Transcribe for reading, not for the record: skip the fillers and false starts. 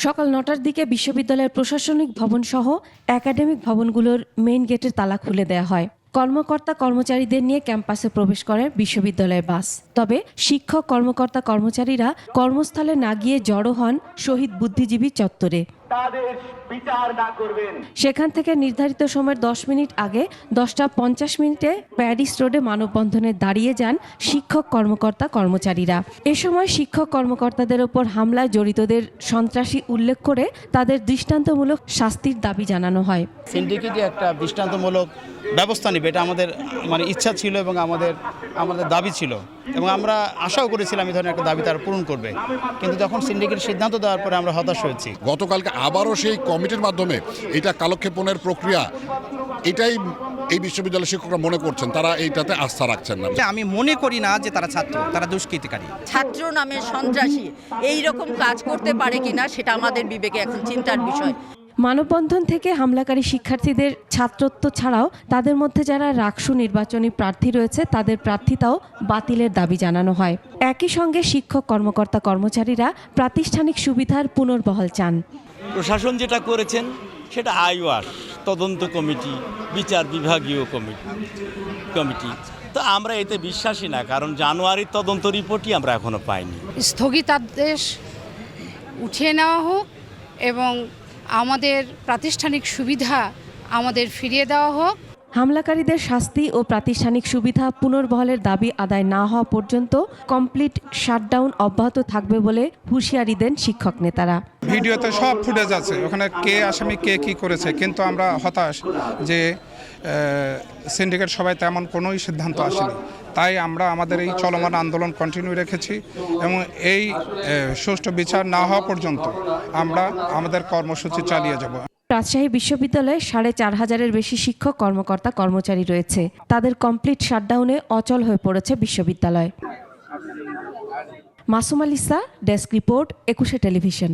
সকাল ৯টার দিকে বিশ্ববিদ্যালয়ের প্রশাসনিক ভবন সহ একাডেমিক ভবনগুলোর মেইন গেটের তালা খুলে দেওয়া হয়। কর্মকর্তা কর্মচারীদের নিয়ে ক্যাম্পাসে প্রবেশ করে বিশ্ববিদ্যালয়ের বাস। তবে শিক্ষক কর্মকর্তা কর্মচারীরা কর্মস্থলে না গিয়ে জড়ো হন শহীদ বুদ্ধিজীবী চত্বরে। সেখান থেকে নির্ধারিত সময়ের ১০ মিনিট আগে 10টা 50 প্যারিস রোডে মানববন্ধনে দাঁড়িয়ে যান শিক্ষক কর্মকর্তা কর্মচারীরা। এ সময় শিক্ষক কর্মকর্তাদের ওপর হামলায় জড়িতদের সন্ত্রাসী উল্লেখ করে তাদের দৃষ্টান্তমূলক শাস্তির দাবি জানানো হয়। সিন্ডিকেটই একটা দৃষ্টান্তমূলক ব্যবস্থা নেবে, এটা আমাদের ইচ্ছা ছিল এবং আমাদের দাবি ছিল এবং আমরা আশাও করেছিলাম এই ধরনের একটা দাবি তারা পূরণ করবে, কিন্তু যখন সিন্ডিকেট সিদ্ধান্ত দেওয়ার পরে আমরা হতাশ হয়েছি। গতকালকে আবারও সেই কমিটির মাধ্যমে এটা কালক্ষেপণের প্রক্রিয়া, এটাই এই বিশ্ববিদ্যালয়ের শিক্ষকরা মনে করছেন, তারা এইটাতে আস্থা রাখছেন না। আমি মনে করি না যে তারা ছাত্র, তারা দুষ্কৃতিকারী। ছাত্র নামে সন্ত্রাসী এই রকম কাজ করতে পারে কিনা সেটা আমাদের বিবেকে এখন চিন্তার বিষয়। মানববন্ধন থেকে হামলাকারী শিক্ষার্থীদের ছাত্রত্ব ছাড়াও তাদের মধ্যে যারা রাকসু নির্বাচনী প্রার্থী রয়েছে তাদের প্রার্থিতাও বাতিলের দাবি জানানো হয়। একই সঙ্গে শিক্ষক কর্মকর্তা কর্মচারীরা প্রাতিষ্ঠানিক সুবিধার পুনর্বহাল চান। প্রশাসন যেটা করেছেন সেটা আইওয়াস তদন্ত কমিটি, বিচার বিভাগীয় কমিটি, তো আমরা এতে বিশ্বাসী না, কারণ জানুয়ারির তদন্ত রিপোর্টই আমরা এখনো পাইনি। স্থগিতাদেশ উঠিয়ে নেওয়া হোক এবং আমাদের প্রাতিষ্ঠানিক সুবিধা আমাদের ফিরিয়ে দেওয়া হোক। হামলাকারীদের শাস্তি ও প্রাতিষ্ঠানিক সুবিধা পুনর্বহালের দাবি আদায় না হওয়া পর্যন্ত কমপ্লিট শাটডাউন অব্যাহত থাকবে বলে হুঁশিয়ারি দেন শিক্ষক নেতারা। ভিডিওতে সব ফুটেজ আছে, ওখানে কে আসামি কে কি করেছে, কিন্তু আমরা হতাশ যে সিন্ডিকেট সবাই তেমন কোনোই সিদ্ধান্ত আসেনি। তাই আমরা আমাদের এই চলমান আন্দোলন কন্টিনিউ রেখেছি এবং এই সুষ্ঠু বিচার না হওয়া পর্যন্ত আমরা আমাদের কর্মসূচি চালিয়ে যাব। রাজশাহী বিশ্ববিদ্যালয়ে ৪,৫০০-এর বেশি শিক্ষক কর্মকর্তা কর্মচারী রয়েছে। তাদের কমপ্লিট শাটডাউনে অচল হয়ে পড়েছে বিশ্ববিদ্যালয়। মাসুম আলিসা, ডেস্ক রিপোর্ট, ২১শে টেলিভিশন।